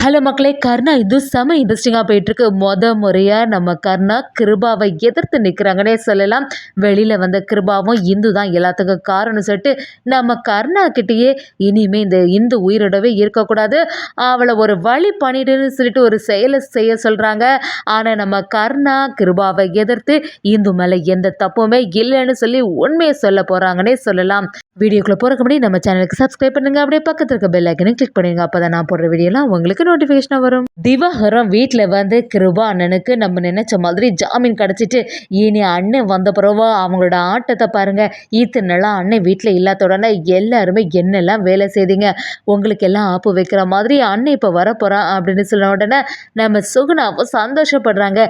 Hello மக்களே, கர்ணா இது செம இன்ட்ரெஸ்டிங்காக போயிட்டுருக்கு. முறையாக நம்ம கர்ணா கிருபாவை எதிர்த்து நிற்கிறாங்கன்னே சொல்லலாம். வெளியில் வந்த கிருபாவும் இந்து தான் எல்லாத்துக்கும் காரணம் சொல்லிட்டு நம்ம கர்ணா கிட்டேயே இனிமே இந்த இந்து உயிரோடவே இருக்கக்கூடாது, அவளை ஒரு வழி பண்ணிடுன்னு சொல்லிட்டு ஒரு செயலை செய்ய சொல்கிறாங்க. ஆனால் நம்ம கர்ணா கிருபாவை எதிர்த்து இந்து மேலே எந்த தப்புமே இல்லைன்னு சொல்லி உண்மையை சொல்ல போகிறாங்கன்னே சொல்லலாம். வீடியோக்குள்ளே போகிறக்கு முன்னாடி நம்ம சேனலுக்கு சப்ஸ்கிரைப் பண்ணுங்க, அப்படியே பக்கத்தில் இருக்க பெல் ஐக்கனை கிளிக் பண்ணுங்க. அப்போ தான் நான் போடுற வீடியோலாம் உங்களுக்கு நோட்டிஃபிகேஷனாக வரும். திவாகரம் வீட்டில் வந்து கிருபா அண்ணனுக்கு நம்ம நினைச்ச மாதிரி ஜாமீன் கிடச்சிட்டு இனி அண்ணன் வந்த பிறவோ அவங்களோட ஆட்டத்தை பாருங்க. இத்தனை நாளாக அண்ணன் வீட்டில் இல்லாத உடனே எல்லாருமே என்னெல்லாம் வேலை செய்தீங்க, உங்களுக்கு எல்லாம் ஆப்பு வைக்கிற மாதிரி அண்ணன் இப்போ வரப்போகிறான் அப்படின்னு சொன்ன உடனே நம்ம சுகுணாவும் சந்தோஷப்படுறாங்க.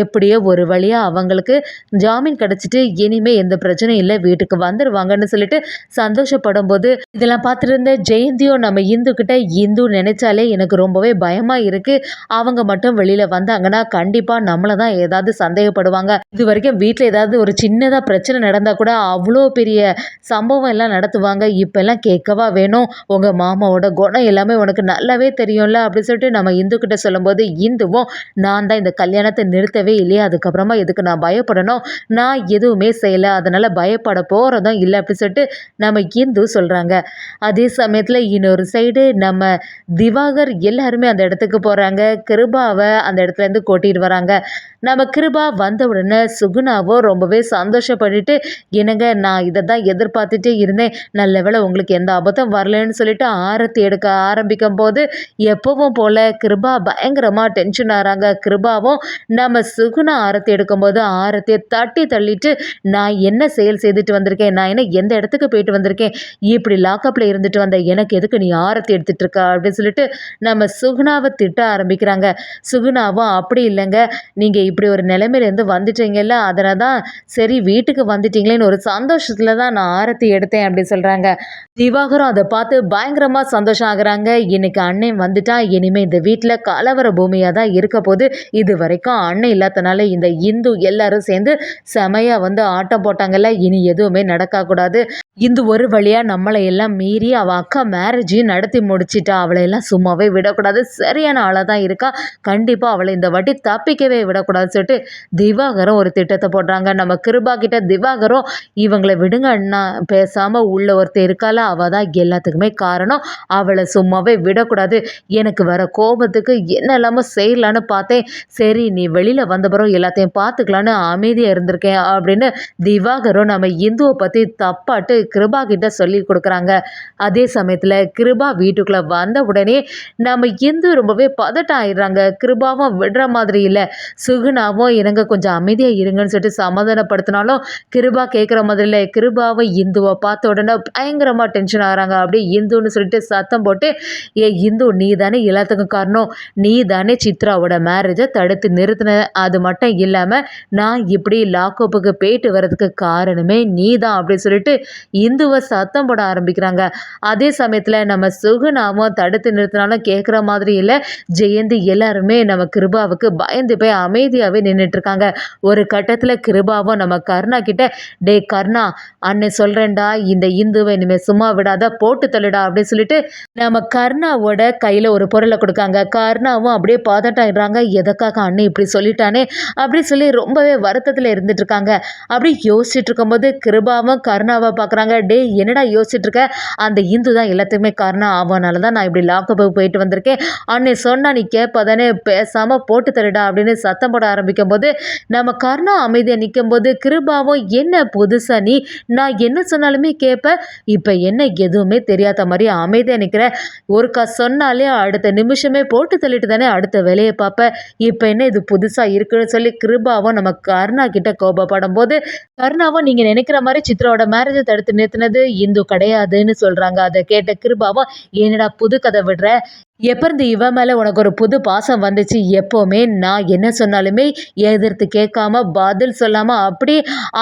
எப்படியோ ஒரு வழியாக அவங்களுக்கு ஜாமீன் கிடச்சிட்டு இனிமே எந்த பிரச்சனையும் இல்லை, வீட்டுக்கு வந்துடுவாங்கன்னு சொல்லிட்டு சந்தோஷப்படும் போது இதெல்லாம் பார்த்துட்டு இருந்த ஜெயந்தியும் நம்ம இந்து கிட்ட, இந்து நினைச்சாலே எனக்கு ரொம்பவே பயமா இருக்கு, அவங்க மட்டும் வெளியில வந்தாங்கன்னா கண்டிப்பா நம்மளை தான் ஏதாவது சந்தேகப்படுவாங்க, இது வரைக்கும் வீட்டில் ஏதாவது ஒரு சின்னதா பிரச்சனை நடந்தா கூட அவ்வளோ பெரிய சம்பவம் எல்லாம் நடத்துவாங்க, இப்ப எல்லாம் கேட்கவா வேணும், உங்க மாமாவோட குணம் எல்லாமே உனக்கு நல்லாவே தெரியும்ல அப்படின்னு சொல்லிட்டு நம்ம இந்து கிட்ட சொல்லும்போது இந்துவும் நான் தான் இந்த கல்யாணத்தை நிறுத்தவே இல்லையா, அதுக்கப்புறமா எதுக்கு நான் பயப்படணும், நான் எதுவுமே செய்யலை, அதனால பயப்பட போறதும் இல்லை அப்படின்னு சொல்லிட்டு நம்ம இந்து சொல்கிறாங்க. அதே சமயத்தில் இன்னொரு சைடு நம்ம திவாகர் எல்லாருமே அந்த இடத்துக்கு போகிறாங்க. கிருபாவை அந்த இடத்துலேருந்து கூட்டிகிட்டு வராங்க. நம்ம கிருபா வந்த உடனே சுகுணாவோ ரொம்பவே சந்தோஷப்பட்டுட்டு, என்னங்க நான் இதை தான் எதிர்பார்த்துட்டே இருந்தேன், நல்ல வேளை உங்களுக்கு எந்த அபத்தம் வரலன்னு சொல்லிட்டு ஆரத்தி எடுக்க ஆரம்பிக்கும் போது எப்பவும் போல் கிருபா பயங்கரமாக டென்ஷன் ஆகிறாங்க. கிருபாவும் நம்ம சுகுணா ஆரத்தி எடுக்கும்போது ஆரத்தியை தட்டி தள்ளிட்டு, நான் என்ன செயல் செய்துட்டு வந்திருக்கேன், நான் என்ன எந்த இடத்துக்கு போயிட்டு வந்திருக்கேன், இப்படி லாக்கப்பில் இருந்துட்டு வந்த எனக்கு எதுக்கு நீ ஆரத்தி எடுத்துட்டு இருக்க அப்படின்னு சொல்லிட்டு நம்ம சுகுணாவை திட்ட ஆரம்பிக்கிறாங்க. சுகுணாவும் அப்படி இல்லைங்க, நீங்கள் இப்படி ஒரு நிலைமையிலேருந்து வந்துட்டீங்கல்ல, அதனால தான் சரி வீட்டுக்கு வந்துட்டீங்களேன்னு ஒரு சந்தோஷத்தில் தான் நான் ஆரத்தி எடுத்தேன் அப்படின்னு சொல்கிறாங்க. திவாகரும் அதை பார்த்து பயங்கரமாக சந்தோஷம் ஆகுறாங்க. இன்னைக்கு அண்ணன் வந்துட்டா இனிமேல் இந்த வீட்டில் கலவர பூமியாக தான் இருக்க போது, இது வரைக்கும் அண்ணன் இல்லாதனால இந்த இந்து எல்லாரும் சேர்ந்து செமையாக வந்து ஆட்டம் போட்டாங்கல்ல, இனி எதுவுமே நடக்கக்கூடாது, இந்து ஒரு வழியாக நம்மளை எல்லாம் மீறி அவள் அக்கா மேரேஜையும் நடத்தி முடிச்சிட்டா, அவளை எல்லாம் சும்மாவே விடக்கூடாது, சரியான ஆளாக தான் இருக்கா, கண்டிப்பாக அவளை இந்த வாட்டி தப்பிக்கவே விடக்கூடாதுன்னு சொல்லிட்டு திவாகரும் ஒரு திட்டத்தை போடுறாங்க. நம்ம கிருபா கிட்ட திவாகரும் இவங்களை விடுங்க அண்ணா, பேசாமல் உள்ள ஒருத்தர் இருக்கால, அவள் தான் எல்லாத்துக்குமே காரணம், அவளை சும்மாவே விடக்கூடாது, எனக்கு வர கோபத்துக்கு என்ன இல்லாமல் செய்யலான்னு பார்த்தேன், சரி நீ வெளியில் வந்தபுறம் எல்லாத்தையும் பார்த்துக்கலான்னு அமைதியாக இருந்திருக்கேன் அப்படின்னு திவாகரும் நம்ம இந்துவை பற்றி தப்பாட்டு கிருபா கிட்ட சொல்லி கொடுக்குறாங்க. அதே சமயத்தில் கிருபா வீட்டுக்குள்ளே வந்த உடனே நம்ம இந்து ரொம்பவே பதட்டம் ஆயிடுறாங்க. கிருபாவும் விடுற மாதிரி இல்லை, சுகுணாவும் எனக்கு கொஞ்சம் அமைதியாக இருங்கன்னு சொல்லிட்டு சமாதானப்படுத்தினாலும் கிருபா கேட்குற மாதிரி இல்லை. கிருபாவை இந்துவை பார்த்த உடனே பயங்கரமாக டென்ஷன் ஆகிறாங்க. அப்படியே இந்துன்னு சொல்லிட்டு சத்தம் போட்டு, ஏ இந்து நீ தானே எல்லாத்துக்கும் காரணம், நீ தானே சித்ராவோட மேரேஜை தடுத்து நிறுத்தின, அது மட்டும் இல்லாமல் நான் இப்படி லாக்கப்புக்கு போயிட்டு வர்றதுக்கு காரணமே நீ தான் அப்படின்னு சொல்லிட்டு இந்துவை சத்தம் போட ஆரம்பிக்கிறாங்க. அதே சமயத்தில் நம்ம சுகுணாவும் தடுத்து நிறுத்தினாலும் கேட்குற மாதிரி இல்லை. ஜெயந்தி எல்லாருமே நம்ம கிருபாவுக்கு பயந்து போய் அமைதியாகவே நின்றுட்டு இருக்காங்க. ஒரு கட்டத்தில் கிருபாவும் நம்ம கர்ணா கிட்ட, டே கர்ணா அண்ணன் சொல்கிறேன்டா, இந்த இந்துவை இனிமேல் சும்மா விடாத, போட்டு தள்ளுடா அப்படின்னு சொல்லிட்டு நம்ம கர்ணாவோட கையில் ஒரு பொருளை கொடுக்காங்க. கர்ணாவும் அப்படியே பதட்டாயிடுறாங்க, எதற்காக அண்ணன் இப்படி சொல்லிட்டானே அப்படின்னு சொல்லி ரொம்பவே வருத்தத்தில் இருந்துட்டு இருக்காங்க. அப்படி யோசிச்சுட்டு இருக்கும்போது கிருபாவும் கர்ணாவை பார்க்குறாங்க. டே என்னடா யோசிச்சுட்டு இருக்க, அந்த இந்து தான் எல்லாத்துக்குமே காரணம், அவனால தான் நான் இப்படி லாக்கப்புக்கு போயிட்டு வந்திருக்கேன், அன்னை சொன்னா நீ கேட்பதானே, பேசாமல் போட்டு தருடா அப்படின்னு சத்தம் போட ஆரம்பிக்கும் போது நம்ம கர்ணா அமைதியாக நிற்கும் போது கிருபாவும், என்ன புதுசா நீ, நான் என்ன சொன்னாலுமே கேட்ப, இப்போ என்ன எதுவுமே தெரியாத மாதிரி அமைதியாக நிற்கிற, ஒருக்கா சொன்னாலே அடுத்த நிமிஷமே போட்டு தள்ளிட்டு தானே அடுத்த வேலையை பார்ப்ப, இப்போ என்ன இது புதுசாக இருக்குன்னு சொல்லி கிருபாவும் நம்ம கர்ணா கிட்ட கோபப்படும் போது கர்ணாவும் நீங்கள் நினைக்கிற மாதிரி சித்ராவோட மேரேஜை தடுத்து நிறுத்தினது இந்து கிடையாதுன்னு சொல்கிறாங்க. அதை கேட்ட கிருபாவும், என்னடா புது கதை விடுற, எப்போருந்து இவன் மேலே உனக்கு ஒரு புது பாசம் வந்துச்சு, எப்போவுமே நான் என்ன சொன்னாலுமே எதிர்த்து கேட்காம பதில் சொல்லாமல் அப்படி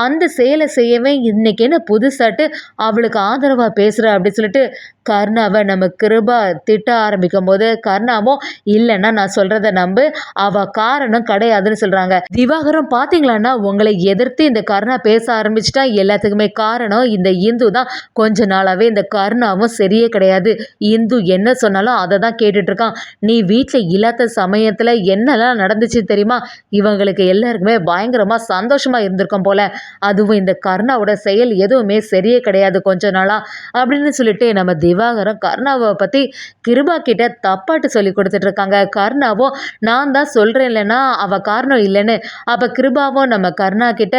அந்த செயலை செய்யவே இன்னைக்கு என்ன புதுசாட்டு அவளுக்கு ஆதரவாக பேசுகிற அப்படின்னு சொல்லிட்டு கர்ணாவை நம்ம கிருபா திட்ட ஆரம்பிக்கும் போது கர்ணாவும், இல்லைன்னா நான் சொல்கிறத நம்பு, அவள் காரணம் கிடையாதுன்னு சொல்கிறாங்க. திவாகரும் பார்த்தீங்களான்னா உங்களை எதிர்த்து இந்த கர்ணா பேச ஆரம்பிச்சிட்டா எல்லாத்துக்குமே காரணம் இந்த இந்து தான், கொஞ்ச நாளாகவே இந்த கர்ணாவும் சரியே கிடையாது, இந்து என்ன சொன்னாலும் அதை தான் கேட்டுட்டு இருக்கான். நீ வீட்டில் இல்லாத சமயத்தில் என்னெல்லாம் நடந்துச்சு தெரியுமா? இவங்களுக்கு எல்லாருக்குமே பயங்கரமாக சந்தோஷமாக இருந்திருக்கும் போல. அதுவும் இந்த கருணாவோட செயல் எதுவுமே சரியே கிடையாது கொஞ்ச நாளா அப்படின்னு சொல்லிட்டு நம்ம திவாகரம் கருணாவை பற்றி கிருபா கிட்ட தப்பாட்டு சொல்லி கொடுத்துட்டு இருக்காங்க. கருணாவும் நான் தான் சொல்கிறேன் இல்லைன்னா அவள் காரணம் இல்லைன்னு. அப்போ கிருபாவும் நம்ம கருணா கிட்ட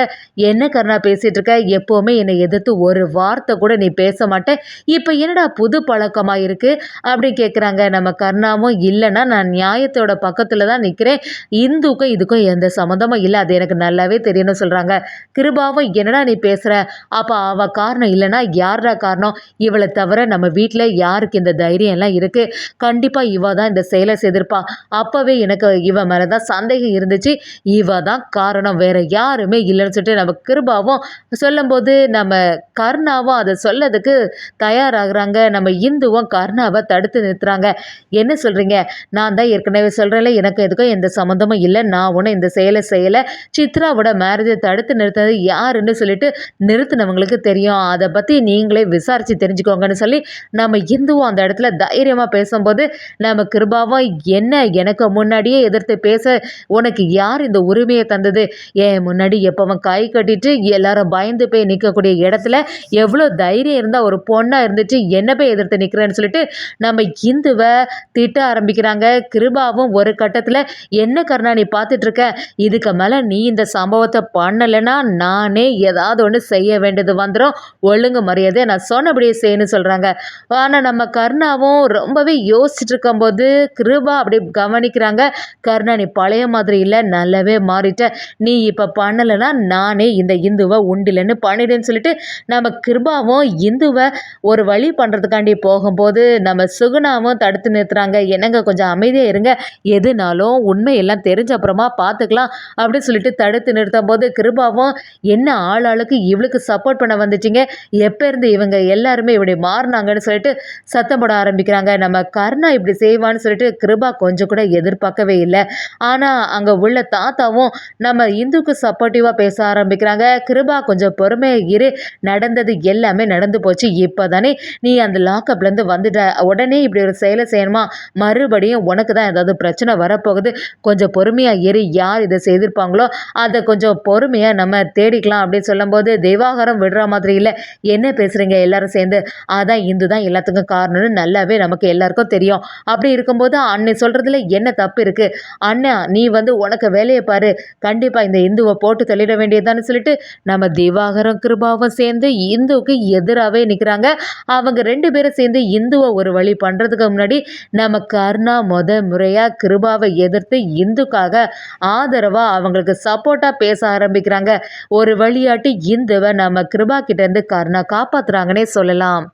என்ன கருணா பேசிகிட்டு இருக்க, எப்போவுமே என்னை எதிர்த்து ஒரு வார்த்தை கூட நீ பேச மாட்டேன், இப்போ என்னடா புது பழக்கமாக இருக்குது அப்படி கேட்குறாங்க. நம்ம கருணாவும் இல்லைன்னா நான் நியாயத்தோட பக்கத்தில் தான் நிற்கிறேன், இந்துக்கும் இதுக்கும் எந்த சம்மந்தமும் இல்லை, அது எனக்கு நல்லாவே தெரியும்னு சொல்கிறாங்க. கிருபாவும் என்னடா நீ பேசுகிற, அப்போ அவள் காரணம் இல்லைன்னா யாரா காரணம், இவளை தவிர நம்ம வீட்டில் யாருக்கு இந்த தைரியம் எல்லாம் இருக்குது, கண்டிப்பாக இவ தான் இந்த செயலை செய்திருப்பா, அப்போவே எனக்கு இவ மேலே தான் சந்தேகம் இருந்துச்சு, இவ தான் காரணம், வேற யாருமே இல்லைன்னு சொல்லிட்டு நம்ம கிருபாவும் சொல்லும்போது நம்ம கருணாவும் அதை சொல்லதுக்கு தயாராகிறாங்க. நம்ம இந்துவும் கருணாவை தடுத்து நிறுத்துறாங்க. என்ன சொல்கிறீங்க, நான் தான் ஏற்கனவே சொல்கிறேன்ல எனக்கு எதுக்கும் எந்த சம்மந்தமும் இல்லை, நான் ஒன்றும் இந்த செயலை செய்யலை, சித்ராவோட மேரேஜை தடுத்து நிறுத்தது யாருன்னு சொல்லிட்டு நிறுத்தினவங்களுக்கு தெரியும், அதை பற்றி நீங்களே விசாரித்து தெரிஞ்சுக்கோங்கன்னு சொல்லி நம்ம இந்துவும் அந்த இடத்துல தைரியமாக பேசும்போது நம்ம கிருபாவும் என்ன எனக்கு முன்னாடியே எதிர்த்து பேச உனக்கு யார் இந்த உரிமையை தந்தது, ஏன் முன்னாடி எப்பவும் கை கட்டிட்டு எல்லாரும் பயந்து போய் நிற்கக்கூடிய இடத்துல எவ்வளோ தைரியம் இருந்தால் ஒரு பொண்ணாக இருந்துட்டு என்ன போய் எதிர்த்து நிற்கிறேன்னு சொல்லிட்டு நம்ம இந்துவை திட்ட ஆரம்பிக்கிறாங்க. கிருபாவும் ஒரு கட்டத்தில் என்ன கருணா நீ பார்த்துட்டு இருக்க, இதுக்கு மேலே நீ இந்த சம்பவத்தை பண்ணலைன்னா நானே ஏதாவது ஒன்று செய்ய வேண்டியது வந்துடும், ஒழுங்கு மரியாதை நான் சொன்னபடியே செய்யணும்னு சொல்கிறாங்க. ஆனால் நம்ம கருணாவும் ரொம்பவே யோசிச்சுட்டு இருக்கும்போது கிருபா அப்படி கவனிக்கிறாங்க. கருணா நீ பழைய மாதிரி இல்லை, நல்லாவே மாறிட்ட, நீ இப்போ பண்ணலைன்னா நானே இந்த இந்துவை உண்டிலன்னு பண்ணிடுன்னு சொல்லிட்டு நம்ம கிருபாவும் இந்துவை ஒரு வழி பண்ணுறதுக்காண்டி போகும்போது நம்ம சுகுணாவும் தடுத்து நிறுத்துறாங்க. என்னங்க கொஞ்சம் அமைதியாக இருங்க, எதுனாலும் உண்மையெல்லாம் தெரிஞ்ச அப்புறமா பார்த்துக்கலாம் அப்படின்னு சொல்லிட்டு தடுத்து நிறுத்தும் போது கிருபாவும் என்ன ஆளாளுக்கு இவளுக்கு சப்போர்ட் பண்ண வந்துட்டீங்க, எப்போ இருந்து இவங்க எல்லாருமே இப்படி மாறினாங்கன்னு சொல்லிட்டு சத்தம் போட ஆரம்பிக்கிறாங்க. நம்ம கருணா இப்படி செய்வான்னு சொல்லிட்டு கிருபா கொஞ்சம் கூட எதிர்பார்க்கவே இல்லை. ஆனால் அங்கே உள்ள தாத்தாவும் நம்ம இந்துக்கு சப்போர்ட்டிவாக பேச ஆரம்பிக்கிறாங்க. கிருபா கொஞ்சம் பொறுமையாக இரு, நடந்தது எல்லாமே நடந்து போச்சு, இப்போ தானே நீ அந்த லாக்அப்லேருந்து வந்துட்ட, உடனே இப்படி ஒரு செயலை செய்யணுமா, மறுபடியும் உனக்கு தான் ஏதாவது பிரச்சனை வரப்போகுது, கொஞ்சம் பொறுமையாக இரு, யார் இதை செய்திருப்பாங்களோ அதை கொஞ்சம் பொறுமையாக நம்ம தேடிக்கலாம் அப்படின்னு சொல்லும்போது திவாகரம் விடுற மாதிரி இல்லை, என்ன பேசுகிறீங்க எல்லாரும் சேர்ந்து, அதான் இந்து தான் எல்லாத்துக்கும் காரணம்னு நல்லாவே நமக்கு எல்லாருக்கும் தெரியும், அப்படி இருக்கும்போது அண்ணன் சொல்கிறதுல என்ன தப்பு இருக்குது, அண்ணா நீ உனக்கு வேலையை பாரு, கண்டிப்பாக இந்த இந்துவை போட்டு தள்ளிட வேண்டியதான்னு சொல்லிட்டு நம்ம திவாகரம் கிருபாவும் சேர்ந்து இந்துவுக்கு எதிராகவே நிற்கிறாங்க. அவங்க 2 பேரும் சேர்ந்து இந்துவை ஒரு வழி பண்ணுறதுக்கு முன்னாடி நம்ம கருணா முறையாக கிருபாவை எதிர்த்து இந்துக்காக ஆதரவாக அவங்களுக்கு சப்போர்ட்டாக பேச ஆரம்பிக்கிறாங்க. ஒரு வழியாட்டி இந்துவை நம்ம கிருபா கிட்டேருந்து கருணா காப்பாற்றுறாங்கன்னே சொல்லலாம்.